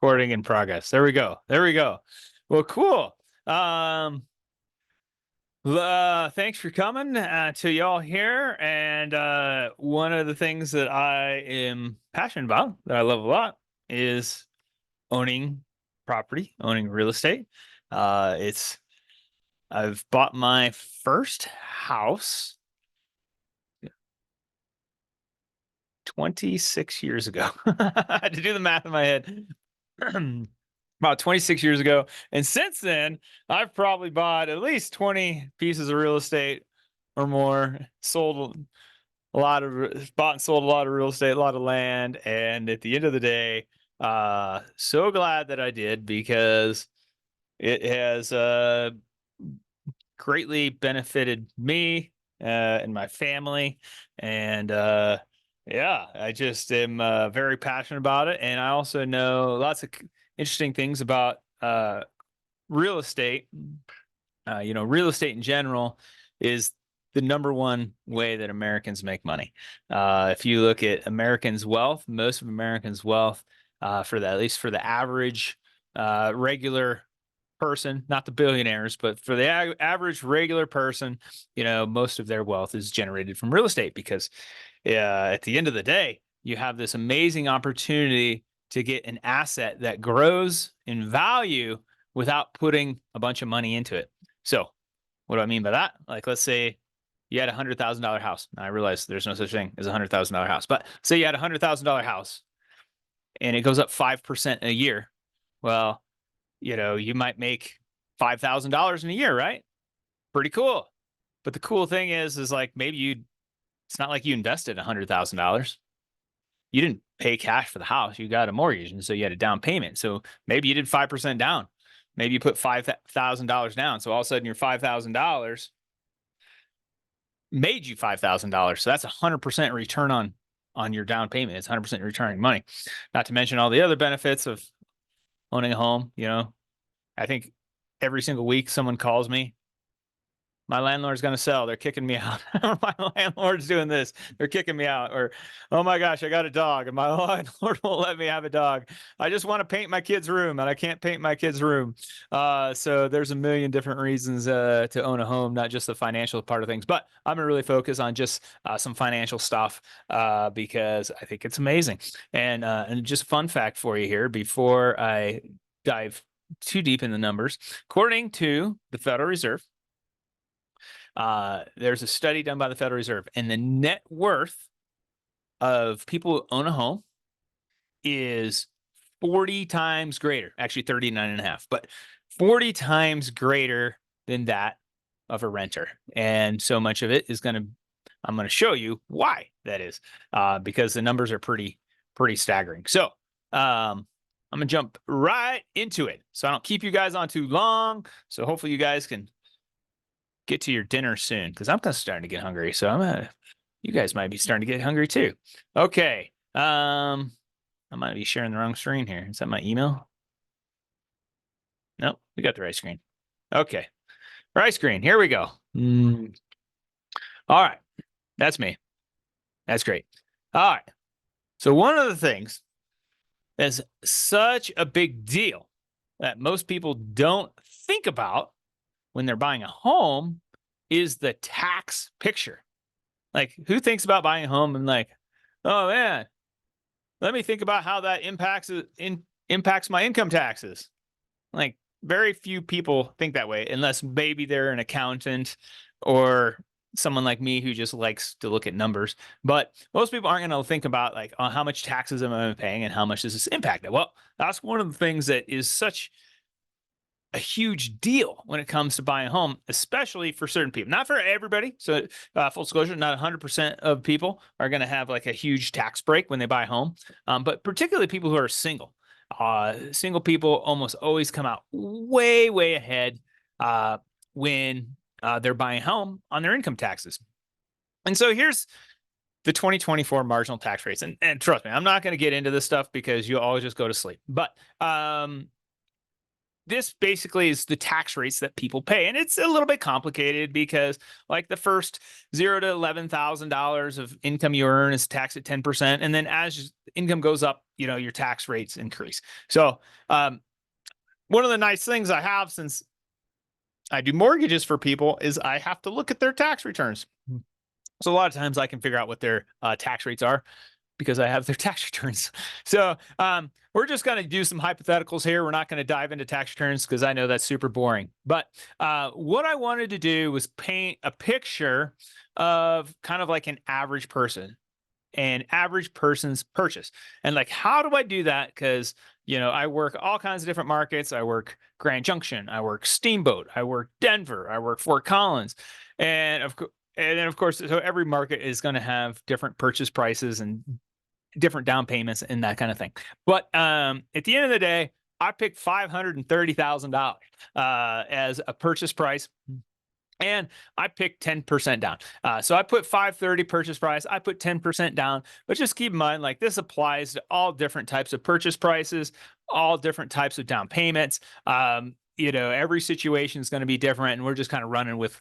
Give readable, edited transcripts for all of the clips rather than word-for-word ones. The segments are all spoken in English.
Recording in progress. There we go. There we go. Well, cool. Thanks for coming to y'all here. And one of the things that I am passionate about, that I love a lot, is owning property, owning real estate. I've bought my first house 26 years ago. I had to do the math in my head. About 26 years ago. And since then, I've probably bought at least 20 pieces of real estate or more, bought and sold a lot of real estate, a lot of land. And at the end of the day, so glad that I did, because it has greatly benefited me and my family. And yeah, I just am very passionate about it. And I also know lots of interesting things about real estate. Real estate in general is the number one way that Americans make money. If you look at Americans' wealth, most of Americans' wealth, at least for the average regular person, not the billionaires, but for the average regular person, most of their wealth is generated from real estate, because at the end of the day, you have this amazing opportunity to get an asset that grows in value without putting a bunch of money into it. So what do I mean by that? Like, let's say you had $100,000 house. Now, I realize there's no such thing as $100,000 house, but say you had $100,000 house and it goes up 5% a year. Well, you might make $5,000 in a year, right? Pretty cool. But the cool thing is like, it's not like you invested $100,000. You didn't pay cash for the house. You got a mortgage. And so you had a down payment. So maybe you did 5% down. Maybe you put $5,000 down. So all of a sudden your $5,000 made you $5,000. So that's 100% return on your down payment. It's 100% returning money. Not to mention all the other benefits of owning a home. I think every single week someone calls me, my landlord's going to sell, they're kicking me out. My landlord's doing this, they're kicking me out. Or, oh my gosh, I got a dog and my landlord won't let me have a dog. I just want to paint my kid's room and I can't paint my kid's room. So there's a million different reasons to own a home, not just the financial part of things. But I'm going to really focus on just some financial stuff because I think it's amazing. And just a fun fact for you here before I dive too deep in the numbers. According to the Federal Reserve, there's a study done by the Federal Reserve, and the net worth of people who own a home is 40 times greater, actually 39.5, but 40 times greater than that of a renter. And so much of it I'm going to show you why that is, because the numbers are pretty staggering. So I'm going to jump right into it so I don't keep you guys on too long. So hopefully you guys can get to your dinner soon, because I'm starting to get hungry. So you guys might be starting to get hungry too. Okay. I might be sharing the wrong screen here. Is that my email? Nope, we got the right screen. Okay. Right screen. Here we go. All right. That's me. That's great. All right. So one of the things that's such a big deal that most people don't think about when they're buying a home is the tax picture. Like, who thinks about buying a home and like, oh man, let me think about how that impacts my income taxes? Like, very few people think that way, unless maybe they're an accountant or someone like me who just likes to look at numbers. But most people aren't going to think about like, oh, how much taxes am I paying and how much does this impact it? Well, that's one of the things that is such a huge deal when it comes to buying a home, especially for certain people. Not for everybody. So full disclosure, not 100% of people are going to have like a huge tax break when they buy a home, but particularly people who are single. Single people almost always come out way ahead when they're buying a home on their income taxes. And so here's the 2024 marginal tax rates. And trust me, I'm not going to get into this stuff because you'll always just go to sleep. But this basically is the tax rates that people pay. And it's a little bit complicated because like the first $0 to $11,000 of income you earn is taxed at 10%. And then as income goes up, your tax rates increase. So one of the nice things I have, since I do mortgages for people, is I have to look at their tax returns. So a lot of times I can figure out what their tax rates are because I have their tax returns. So we're just going to do some hypotheticals here. We're not going to dive into tax returns because I know that's super boring. But what I wanted to do was paint a picture of kind of like an average person, an average person's purchase. And like, how do I do that? Because, I work all kinds of different markets. I work Grand Junction. I work Steamboat. I work Denver. I work Fort Collins. And then of course, so every market is going to have different purchase prices and different down payments and that kind of thing. But at the end of the day, I picked $530,000 as a purchase price. And I picked 10% down. So I put 530 purchase price. I put 10% down. But just keep in mind, like, this applies to all different types of purchase prices, all different types of down payments. Every situation is going to be different. And we're just kind of running with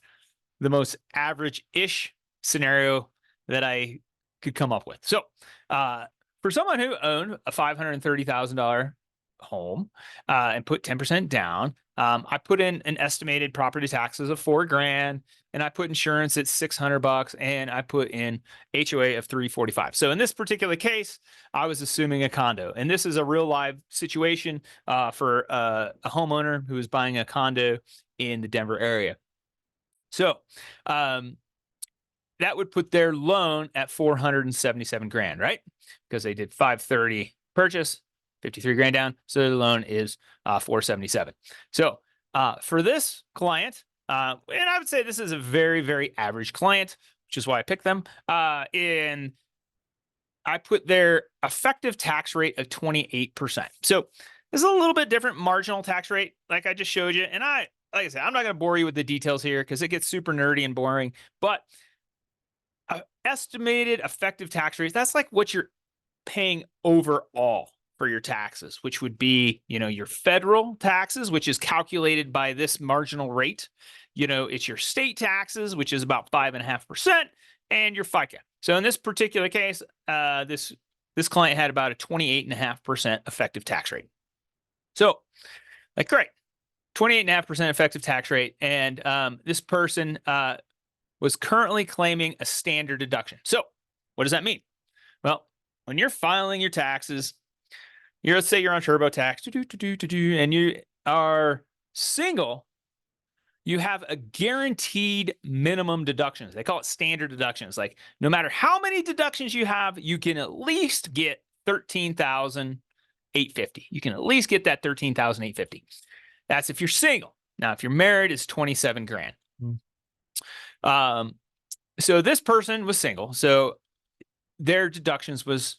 the most average-ish scenario that I could come up with. So for someone who owned a $530,000 home and put 10% down, I put in an estimated property taxes of $4,000, and I put insurance at $600, and I put in HOA of $345. So in this particular case, I was assuming a condo, and this is a real live situation for a homeowner who is buying a condo in the Denver area. So that would put their loan at $477,000, right? Because they did 530 purchase, 53 grand down. So the loan is 477. So for this client, and I would say this is a very, very average client, which is why I picked them. And I put their effective tax rate of 28%. So this is a little bit different marginal tax rate, like I just showed you. And like I said, I'm not going to bore you with the details here because it gets super nerdy and boring. But estimated effective tax rates, that's like what you're paying overall for your taxes, which would be, your federal taxes, which is calculated by this marginal rate. It's your state taxes, which is about 5.5%, and your FICA. So in this particular case, this client had about a 28.5% effective tax rate. So, like, great, 28.5% effective tax rate, and this person was currently claiming a standard deduction. So, what does that mean? Well, when you're filing your taxes, let's say you're on TurboTax, and you are single, you have a guaranteed minimum deductions. They call it standard deductions. Like, no matter how many deductions you have, you can at least get $13,850. You can at least get that $13,850. That's if you're single. Now, if you're married, it's 27 grand. So this person was single. So their deductions was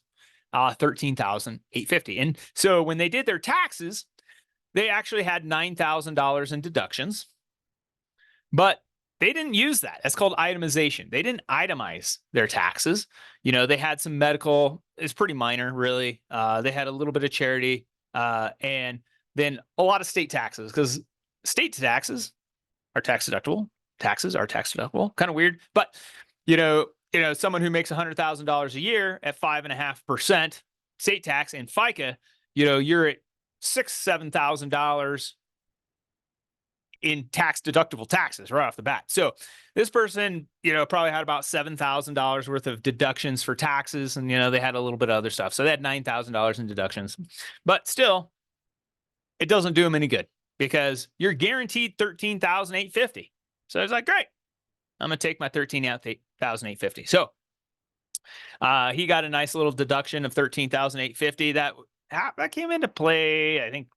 $13,850. And so when they did their taxes, they actually had $9,000 in deductions, but they didn't use that. That's called itemization. They didn't itemize their taxes. They had some medical, it's pretty minor, really. They had a little bit of charity, and then a lot of state taxes, because state taxes are tax deductible. Taxes are tax deductible. Kind of weird, but someone who makes $100,000 a year at 5.5% state tax and FICA, you're at $6,000-7,000 in tax deductible taxes right off the bat. So this person, probably had about $7,000 worth of deductions for taxes, and they had a little bit of other stuff. So they had $9,000 in deductions, but still, it doesn't do them any good because you're guaranteed $13,850. So it's like, great, I'm going to take my $13,850. So he got a nice little deduction of $13,850. That came into play, I think,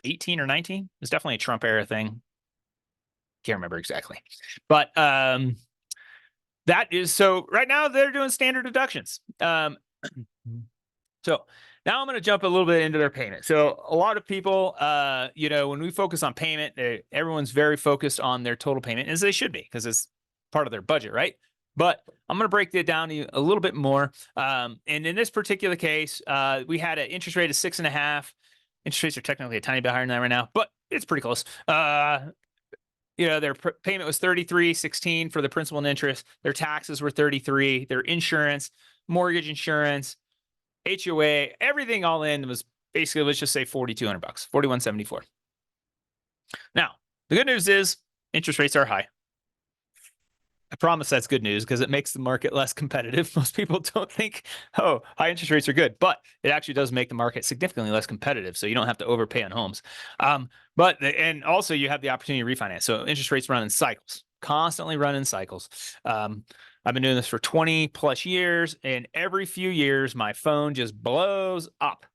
18 or 19. It's definitely a Trump era thing. Can't remember exactly. But that is, so right now they're doing standard deductions. So now I'm going to jump a little bit into their payment. So a lot of people, when we focus on payment, everyone's very focused on their total payment, as they should be, because it's part of their budget, right? But I'm going to break that down a little bit more. And in this particular case, we had an interest rate of 6.5. Interest rates are technically a tiny bit higher than that right now, but it's pretty close. Their payment was 33.16 for the principal and interest. Their taxes were 33. Their insurance, mortgage insurance, HOA, everything all in was basically, let's just say $4,200, $4,174. Now, the good news is interest rates are high. I promise that's good news because it makes the market less competitive. Most people don't think, oh, high interest rates are good, but it actually does make the market significantly less competitive. So you don't have to overpay on homes. And also you have the opportunity to refinance. So interest rates run in cycles, constantly run in cycles. I've been doing this for 20 plus years, and every few years my phone just blows up.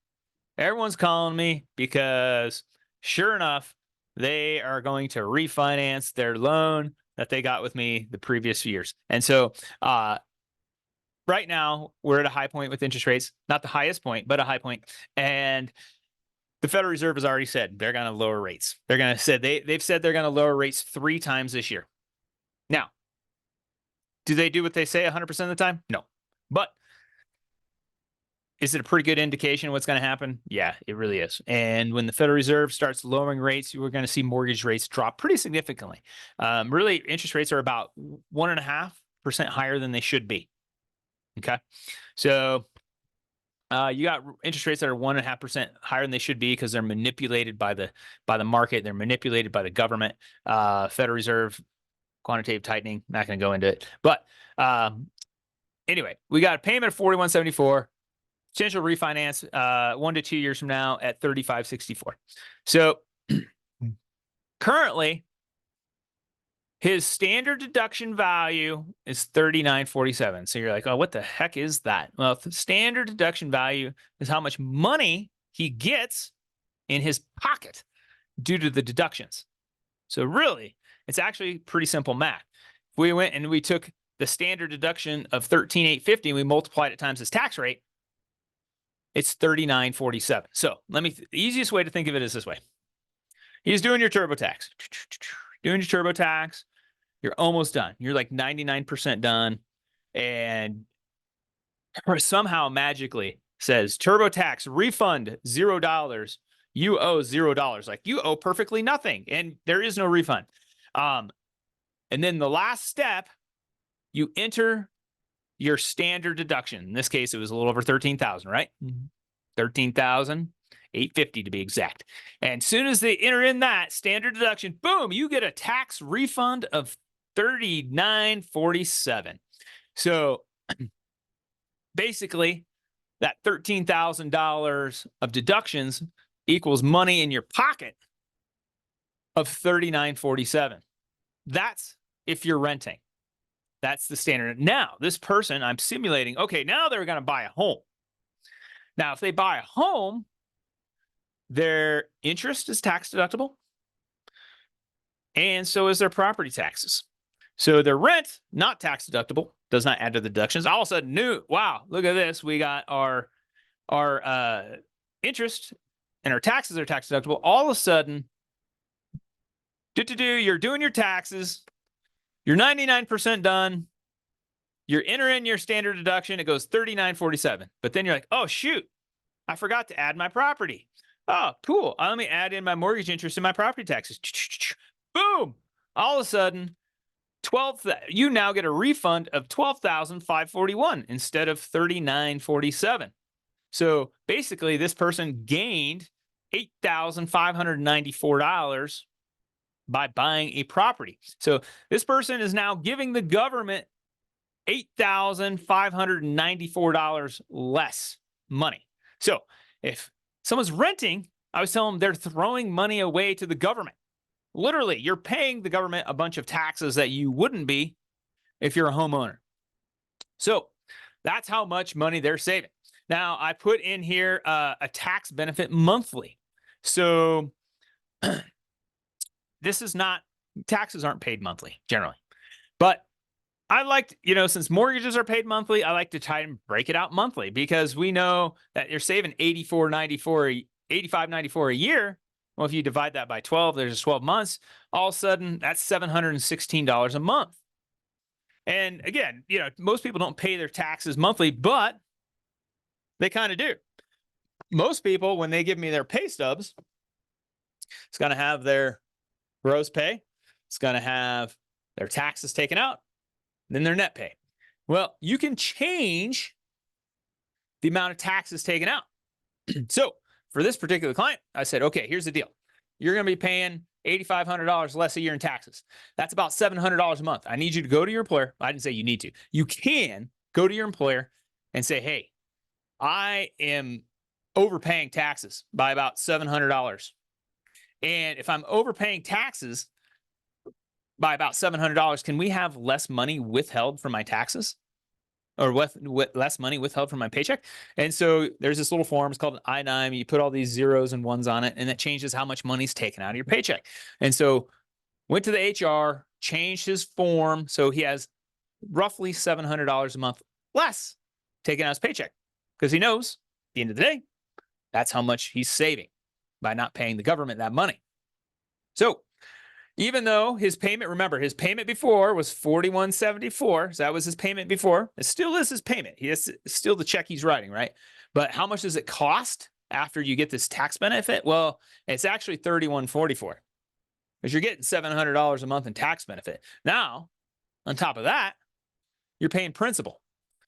Everyone's calling me because sure enough, they are going to refinance their loan that they got with me the previous years. And so right now we're at a high point with interest rates, not the highest point, but a high point. And the Federal Reserve has already said they're going to lower rates. They're going to say they've said they're going to lower rates 3 times this year. Now, do they do what they say 100% of the time? No. But is it a pretty good indication of what's going to happen? Yeah, it really is. And when the Federal Reserve starts lowering rates, we're going to see mortgage rates drop pretty significantly. Really, interest rates are about 1.5% higher than they should be. Okay. So you got interest rates that are 1.5% higher than they should be because they're manipulated by the market. They're manipulated by the government. Federal Reserve, quantitative tightening, not going to go into it. But anyway, we got a payment of $4,174. Potential refinance 1 to 2 years from now at $35.64. So currently, his standard deduction value is $39.47. So you're like, oh, what the heck is that? Well, the standard deduction value is how much money he gets in his pocket due to the deductions. So really, it's actually pretty simple math. If we went and we took the standard deduction of $13,850 and we multiplied it times his tax rate, it's $39.47. So the easiest way to think of it is this way. He's doing your TurboTax. Doing your TurboTax. You're almost done. You're like 99% done. And somehow magically says TurboTax refund $0. You owe $0. Like you owe perfectly nothing. And there is no refund. And then the last step, you enter your standard deduction. In this case, it was a little over $13,000, right? $13,850 to be exact. And as soon as they enter in that standard deduction, boom, you get a tax refund of $39.47. So basically, that $13,000 of deductions equals money in your pocket of $39.47. That's if you're renting. That's the standard. Now, this person I'm simulating, okay, now they're going to buy a home. Now, if they buy a home, their interest is tax deductible, and so is their property taxes. So their rent, not tax deductible, does not add to the deductions. All of a sudden, wow, look at this. We got our interest and our taxes are tax deductible. All of a sudden, you're doing your taxes. You're 99% done. You're entering your standard deduction. It goes $39.47. But then you're like, oh, shoot, I forgot to add my property. Oh, cool. Let me add in my mortgage interest and my property taxes. Boom. All of a sudden, you now get a refund of $12,541 instead of $39.47. So basically, this person gained $8,594 by buying a property. So this person is now giving the government $8,594 less money. So if someone's renting, I was telling them they're throwing money away to the government. Literally, you're paying the government a bunch of taxes that you wouldn't be if you're a homeowner. So that's how much money they're saving. Now, I put in here a tax benefit monthly. So this is not, taxes aren't paid monthly generally. But I like, since mortgages are paid monthly, I like to try and break it out monthly because we know that you're saving $85.94 a year. Well, if you divide that by 12, there's 12 months. All of a sudden, that's $716 a month. And again, most people don't pay their taxes monthly, but they kind of do. most people, when they give me their pay stubs, it's going to have their gross pay, it's going to have their taxes taken out, then their net pay. Well, you can change the amount of taxes taken out. So for this particular client, I said, okay, here's the deal. You're going to be paying $8,500 less a year in taxes. That's about $700 a month. I need you to go to your employer. I didn't say you need to. You can go to your employer and say, hey, I am overpaying taxes by about $700. And if I'm overpaying taxes by about $700, can we have less money withheld from my taxes? Or with less money withheld from my paycheck? And so there's this little form, it's called an I-9. You put all these zeros and ones on it, and that changes how much money's taken out of your paycheck. And so went to the HR, changed his form, so he has roughly $700 a month less taken out of his paycheck, because he knows at the end of the day, that's how much he's saving by not paying the government that money. So even though his payment, remember, his payment before was $41.74. So that was his payment before. It still is his payment. It's still the check he's writing, right? But how much does it cost after you get this tax benefit? Well, it's actually $31.44, because you're getting $700 a month in tax benefit. Now, on top of that, you're paying principal.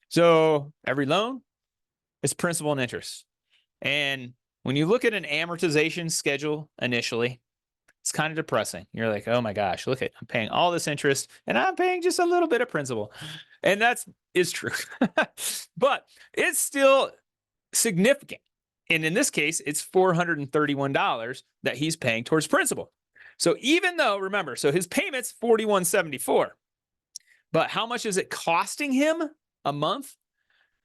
So every loan is principal and interest. And when you look at an amortization schedule initially, it's kind of depressing. You're like, oh my gosh, look at, I'm paying all this interest and I'm paying just a little bit of principal. And that is true. But it's still significant. And in this case, it's $431 that he's paying towards principal. So even though, remember, so his payment's $41.74, but how much is it costing him a month?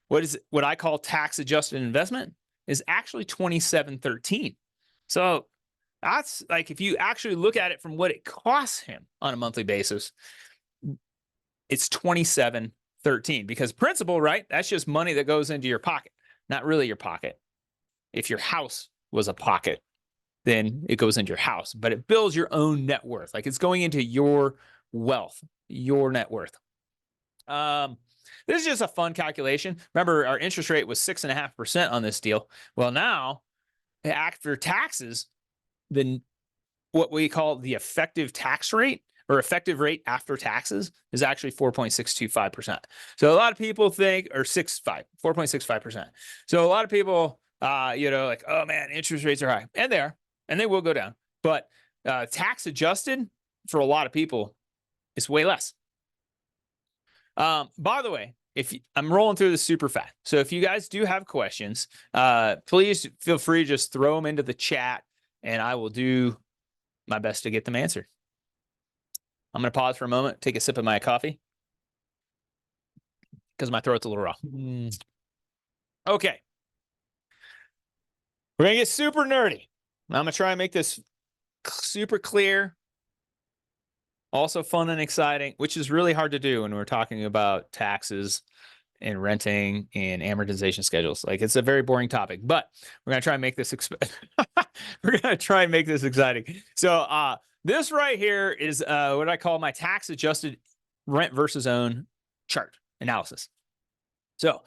What I call tax adjusted investment is actually $27.13. So that's like, if you actually look at it from what it costs him on a monthly basis, it's $27.13, because principal, right? That's just money that goes into your pocket, not really your pocket. If your house was a pocket, then it goes into your house, but it builds your own net worth. Like, it's going into your wealth, your net worth. This is just a fun calculation. Remember, our interest rate was 6.5% on this deal. Well, now after taxes, then what we call the effective tax rate, or effective rate after taxes, is actually 4.625%. So a lot of people think, or 4.65%. So a lot of people, like, oh man, interest rates are high, and they are, and they will go down. But tax adjusted for a lot of people is way less. By the way, I'm rolling through this super fast, so if you guys do have questions, please feel free to just throw them into the chat, and I will do my best to get them answered. I'm going to pause for a moment, take a sip of my coffee, because my throat's a little raw. Okay. We're going to get super nerdy. I'm going to try and make this super clear, also fun and exciting, which is really hard to do when we're talking about taxes and renting and amortization schedules. Like, it's a very boring topic, but we're going to try and make this we're going to try and make this exciting. So this right here is what I call my tax adjusted rent versus own chart analysis. So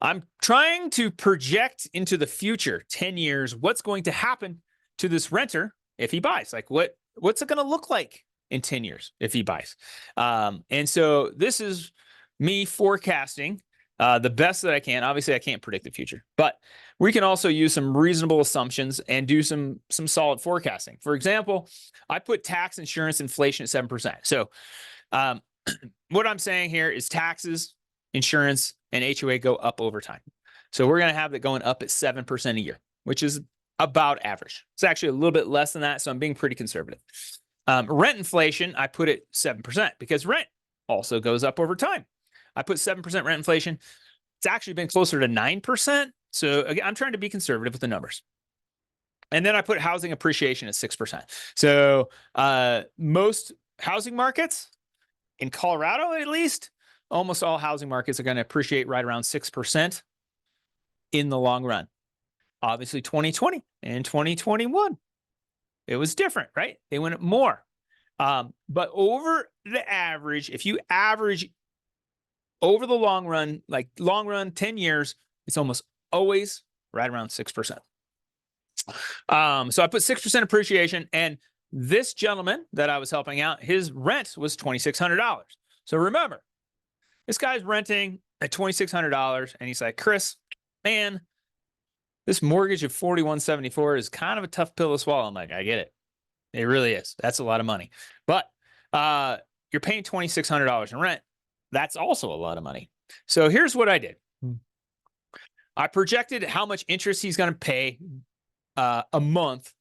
I'm trying to project into the future, 10 years, what's going to happen to this renter if he buys. Like, what's it going to look like in 10 years if he buys? And so this is me forecasting the best that I can. Obviously, I can't predict the future, but we can also use some reasonable assumptions and do some solid forecasting. For example, I put tax, insurance, inflation at 7%. So what I'm saying here is taxes, insurance, and HOA go up over time. So we're going to have that going up at 7% a year, which is about average. It's actually a little bit less than that, so I'm being pretty conservative. Rent inflation, I put it 7%, because rent also goes up over time. I put 7% rent inflation. It's actually been closer to 9%. So again, I'm trying to be conservative with the numbers. And then I put housing appreciation at 6%. So most housing markets, in Colorado at least, almost all housing markets are going to appreciate right around 6% in the long run. Obviously, 2020 and 2021, it was different, right? They went up more. But over the average, if you average over the long run, like long run, 10 years, it's almost always right around 6%. So I put 6% appreciation, and this gentleman that I was helping out, his rent was $2,600. So remember, this guy's renting at $2,600, and he's like, Chris, man, this mortgage of $4,174 is kind of a tough pill to swallow. I'm like, I get it. It really is. That's a lot of money. But you're paying $2,600 in rent. That's also a lot of money. So here's what I did. I projected how much interest he's going to pay a month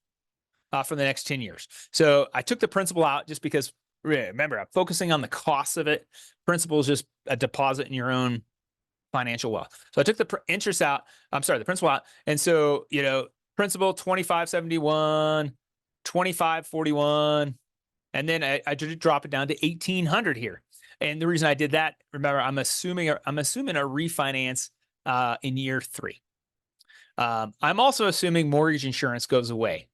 for the next 10 years. So I took the principal out just because, remember, I'm focusing on the cost of it. Principal is just a deposit in your own financial wealth. So I took the the principal out. And so, principal 2571, 2541, and then I did drop it down to 1,800 here. And the reason I did that, remember, I'm assuming a refinance in year 3. I'm also assuming mortgage insurance goes away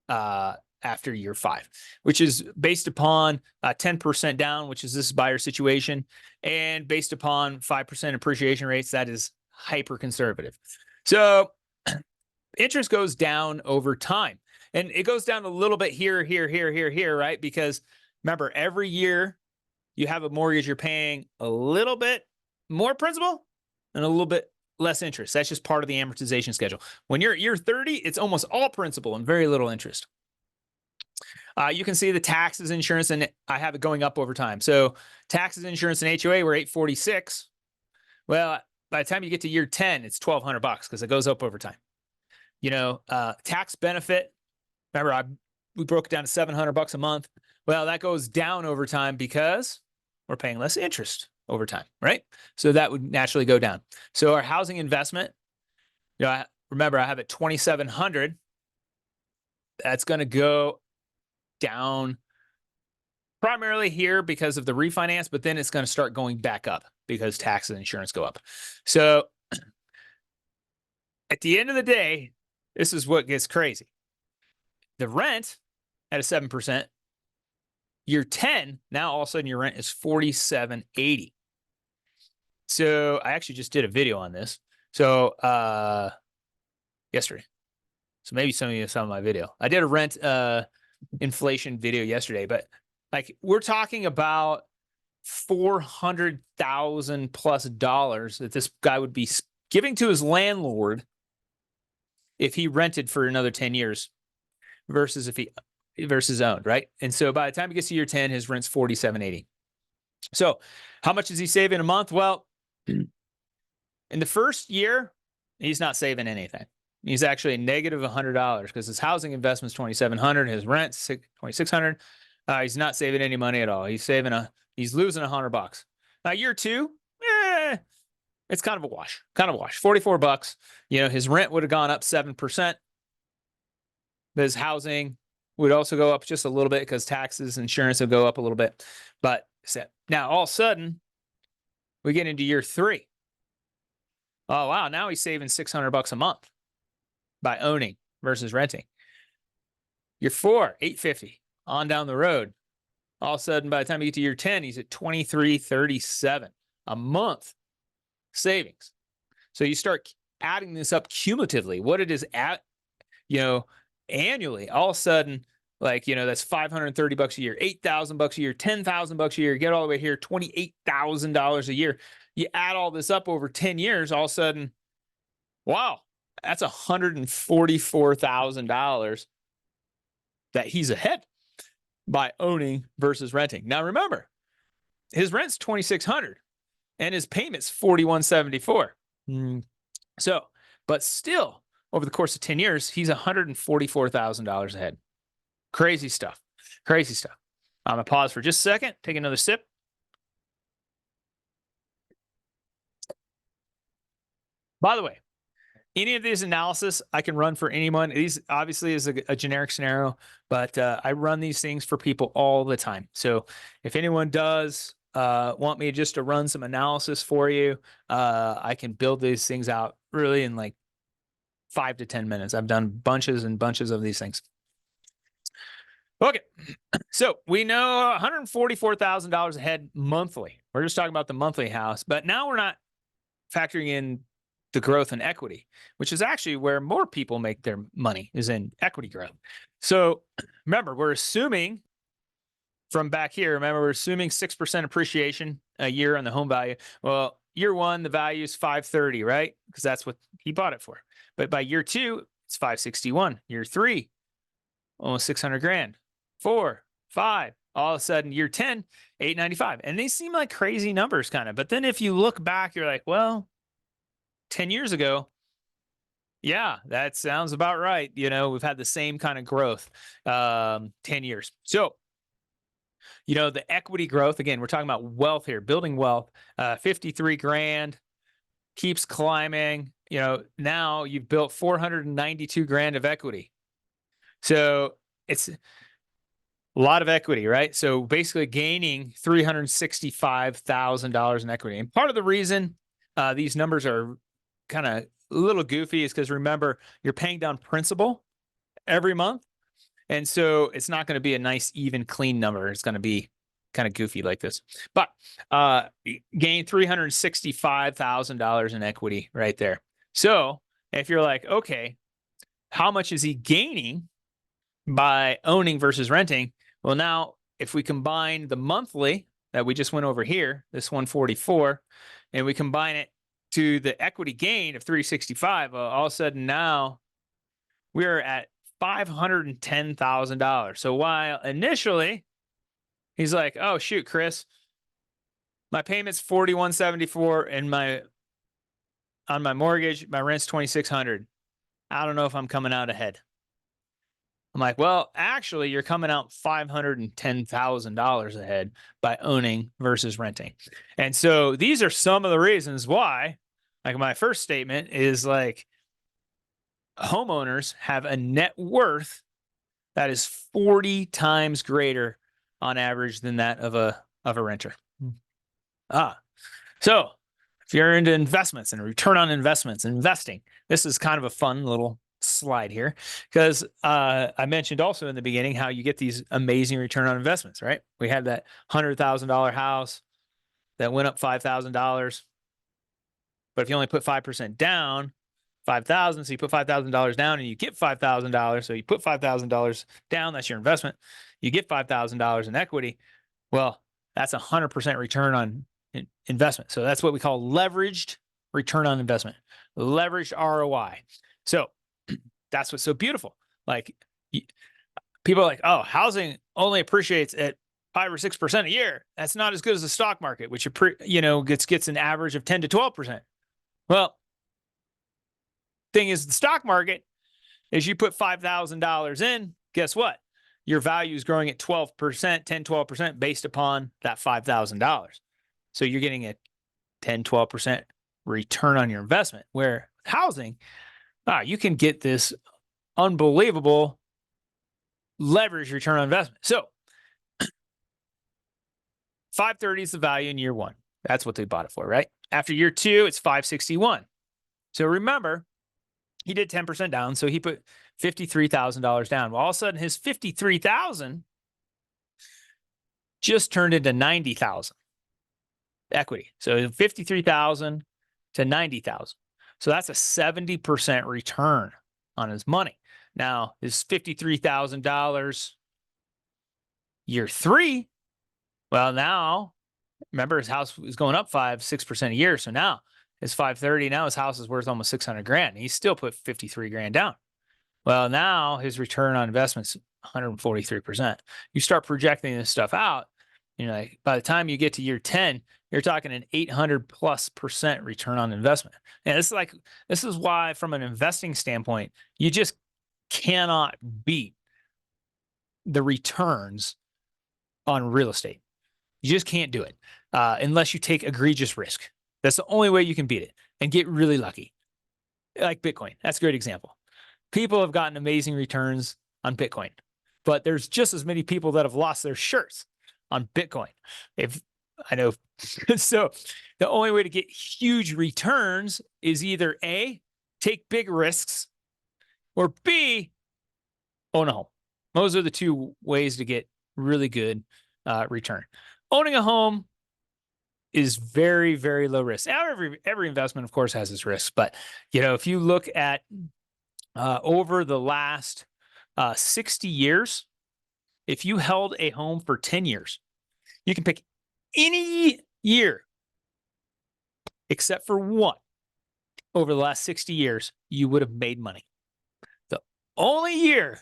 after year 5, which is based upon 10% down, which is this buyer situation, and based upon 5% appreciation rates. That is hyper conservative. So interest goes down over time, and it goes down a little bit here, right? Because remember, every year you have a mortgage, you're paying a little bit more principal and a little bit less interest. That's just part of the amortization schedule. When you're at year 30, it's almost all principal and very little interest. You can see the taxes, insurance, and I have it going up over time. So taxes, insurance, and HOA were $846. Well, by the time you get to year 10, it's $1,200 because it goes up over time. Tax benefit. Remember, we broke it down to $700 a month. Well, that goes down over time because we're paying less interest over time, right? So that would naturally go down. So our housing investment, remember, I have it 2,700. That's going to go down primarily here because of the refinance, but then it's going to start going back up because taxes and insurance go up. So at the end of the day, this is what gets crazy. The rent at a 7%, year 10, now all of a sudden your rent is $4,780. So I actually just did a video on this. So yesterday. So maybe some of you saw my video. I did a rent inflation video yesterday, but like we're talking about $400,000+ that this guy would be giving to his landlord if he rented for another 10 years versus versus owned, right? And so by the time he gets to year 10, his rent's $4,780. So how much is he saving a month? Well, in the first year, he's not saving anything. He's actually a negative $100 because his housing investment's $2,700, his rent's $2,600. He's not saving any money at all. He's losing $100. Now year 2, it's kind of a wash. $44. His rent would have gone up 7%. His housing would also go up just a little bit because taxes, insurance will go up a little bit. But now all of a sudden, we get into year 3. Oh wow! Now he's saving $600 a month by owning versus renting. Year 4, $850 on down the road. All of a sudden, by the time you get to year 10, he's at $2,337 a month savings. So you start adding this up cumulatively, what it is at, annually. All of a sudden, that's $530 a year, $8,000 a year, $10,000 a year. Get all the way here, $28,000 a year. You add all this up over 10 years, all of a sudden, wow, that's $144,000 that he's ahead by owning versus renting. Now remember, his rent's $2,600 and his payment's $4,174. So, but still, over the course of 10 years, he's $144,000 ahead. Crazy stuff. I'm gonna pause for just a second, take another sip. By the way, any of these analysis I can run for anyone. These obviously is a generic scenario, but I run these things for people all the time. So if anyone does want me just to run some analysis for you, I can build these things out really in like 5 to 10 minutes. I've done bunches and bunches of these things. Okay, so we know $144,000 ahead monthly. We're just talking about the monthly house, but now we're not factoring in the growth in equity, which is actually where more people make their money, is in equity growth. So remember, we're assuming from back here, remember, we're assuming 6% appreciation a year on the home value. Well, year one, the value is 530, right? Because that's what he bought it for. But by year two, it's 561. Year three, almost 600 grand. 4, 5, all of a sudden, year 10, 895. And they seem like crazy numbers, kind of. But then if you look back, you're like, well, 10 years ago, yeah, that sounds about right. We've had the same kind of growth 10 years. So, the equity growth, again, we're talking about wealth here, building wealth, 53 grand, keeps climbing. Now you've built 492 grand of equity. So it's a lot of equity, right? So basically gaining $365,000 in equity. And part of the reason these numbers are kind of a little goofy is because, remember, you're paying down principal every month. And so it's not going to be a nice, even, clean number. It's going to be kind of goofy like this. But gain $365,000 in equity right there. So if you're like, okay, how much is he gaining by owning versus renting? Well, now if we combine the monthly that we just went over here, this 144, and we combine it to the equity gain of 365, all of a sudden now we're at $510,000. So while initially he's like, oh shoot, Chris, my payment's $4,174 and on my mortgage, my rent's $2,600. I don't know if I'm coming out ahead. I'm like, well, actually, you're coming out $510,000 ahead by owning versus renting. And so these are some of the reasons why, like, my first statement is like, homeowners have a net worth that is 40 times greater on average than that of a renter. So if you're into investments and return on investments, investing, this is kind of a fun little slide here, because I mentioned also in the beginning how you get these amazing return on investments, right? We had that $100,000 house that went up $5,000, but if you only put 5% down, 5,000, so you put $5,000 down and you get $5,000. So you put $5,000 down, that's your investment. You get $5,000 in equity. Well, that's 100% return on investment. So that's what we call leveraged return on investment, leveraged ROI. So that's what's so beautiful. Like, people are like, oh, housing only appreciates at 5 or 6% a year. That's not as good as the stock market, which gets an average of 10 to 12%. Well, thing is, the stock market is you put $5,000 in, guess what? Your value is growing at 12%, 10, 12% based upon that $5,000. So you're getting a 10, 12% return on your investment, where housing, you can get this unbelievable leverage return on investment. So 530 is the value in year one. That's what they bought it for, right? After year two, it's 561. So remember, he did 10% down, so he put $53,000 down. Well, all of a sudden, his $53,000 just turned into $90,000 equity. So $53,000 to $90,000. So that's a 70% return on his money. Now, his $53,000 year three, well, now, remember, his house is going up 5-6% a year. So now it's 530. Now his house is worth almost 600 grand. He still put 53 grand down. Well, now his return on investment's 143%. You start projecting this stuff out, like, by the time you get to year 10, you're talking an 800+% return on investment. And this is why, from an investing standpoint, you just cannot beat the returns on real estate. You just can't do it unless you take egregious risk. That's the only way you can beat it and get really lucky. Like Bitcoin. That's a great example. People have gotten amazing returns on Bitcoin, but there's just as many people that have lost their shirts on Bitcoin. If I know. So the only way to get huge returns is either A, take big risks, or B, own a home. Those are the two ways to get really good return. Owning a home, is very, very low risk. Now, every investment, of course, has its risks, but if you look at over the last 60 years, if you held a home for 10 years, you can pick any year except for one over the last 60 years, you would have made money. The only year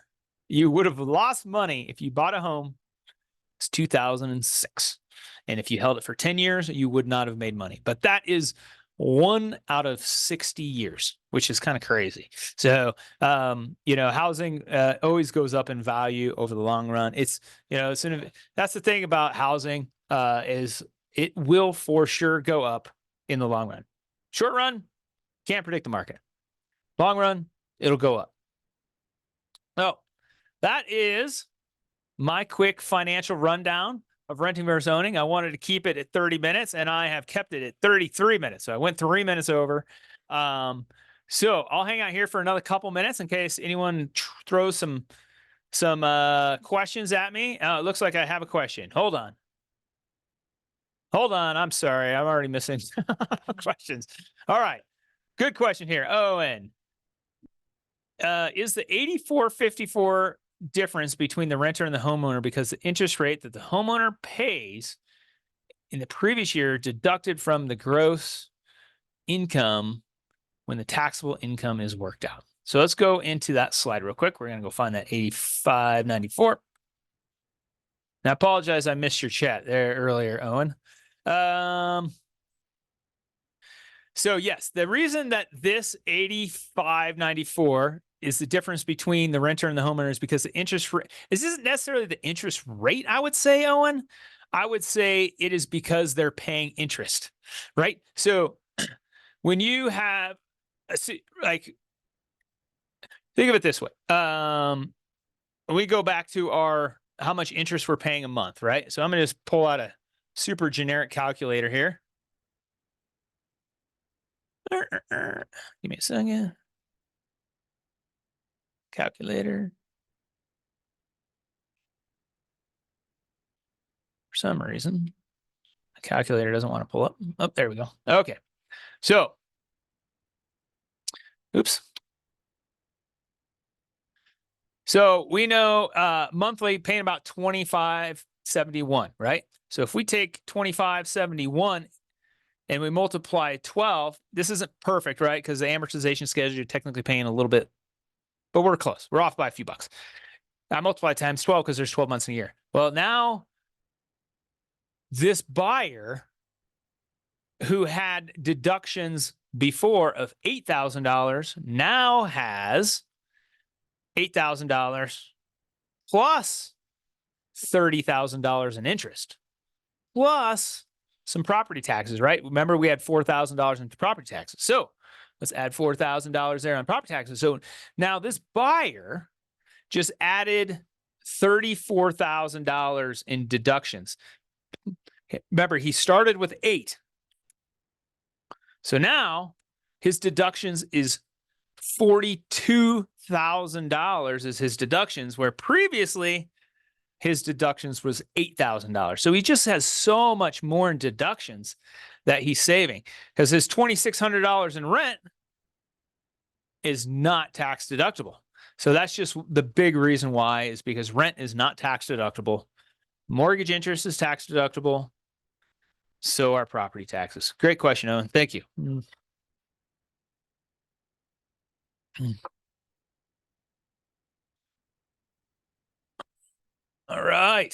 you would have lost money if you bought a home is 2006. And if you held it for 10 years, you would not have made money. But that is 1 out of 60 years, which is kind of crazy. So, housing always goes up in value over the long run. That's the thing about housing is it will for sure go up in the long run. Short run, can't predict the market. Long run, it'll go up. So that is my quick financial rundown of renting versus owning. I wanted to keep it at 30 minutes, and I have kept it at 33 minutes. So I went 3 minutes over. So I'll hang out here for another couple minutes in case anyone throws some questions at me. It looks like I have a question. Hold on. I'm sorry. I'm already missing questions. All right. Good question here. Owen. Is the 84-54 difference between the renter and the homeowner because the interest rate that the homeowner pays in the previous year deducted from the gross income when the taxable income is worked out? So let's go into that slide real quick. We're going to go find that 85-94. Now, I apologize, I missed your chat there earlier, Owen. So yes, the reason that this 85-94 is the difference between the renter and the homeowner is because the interest rate, this isn't necessarily the interest rate, I would say, Owen. I would say it is because they're paying interest, right? So when you have, think of it this way. We go back to how much interest we're paying a month, right? So I'm going to just pull out a super generic calculator here. Give me a second. Calculator. For some reason, the calculator doesn't want to pull up. Oh, there we go. Okay. So, oops. So we know monthly paying about $25.71, right? So if we take $25.71 and we multiply 12, this isn't perfect, right? Because the amortization schedule, you're technically paying a little bit, but we're close. We're off by a few bucks. I multiply times 12 because there's 12 months in a year. Well, now this buyer who had deductions before of $8,000 now has $8,000 plus $30,000 in interest, plus some property taxes, right? Remember, we had $4,000 in property taxes. So let's add $4,000 there on property taxes. So now this buyer just added $34,000 in deductions. Remember, he started with 8. So now his deductions is $42,000 is his deductions, where previously his deductions was $8,000. So he just has so much more in deductions that he's saving because his $2,600 in rent is not tax deductible. So that's just the big reason why, is because rent is not tax deductible. Mortgage interest is tax deductible. So are property taxes. Great question, Owen. Thank you. All right.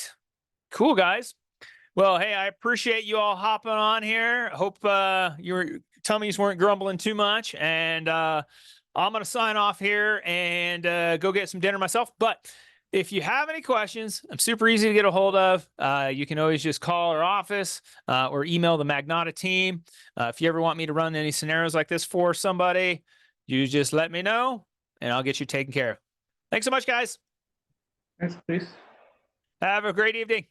Cool, guys. Well, hey, I appreciate you all hopping on here. Hope your tummies weren't grumbling too much. And I'm going to sign off here and go get some dinner myself. But if you have any questions, I'm super easy to get a hold of. You can always just call our office or email the Magnata team. If you ever want me to run any scenarios like this for somebody, you just let me know and I'll get you taken care of. Thanks so much, guys. Thanks, please. Have a great evening.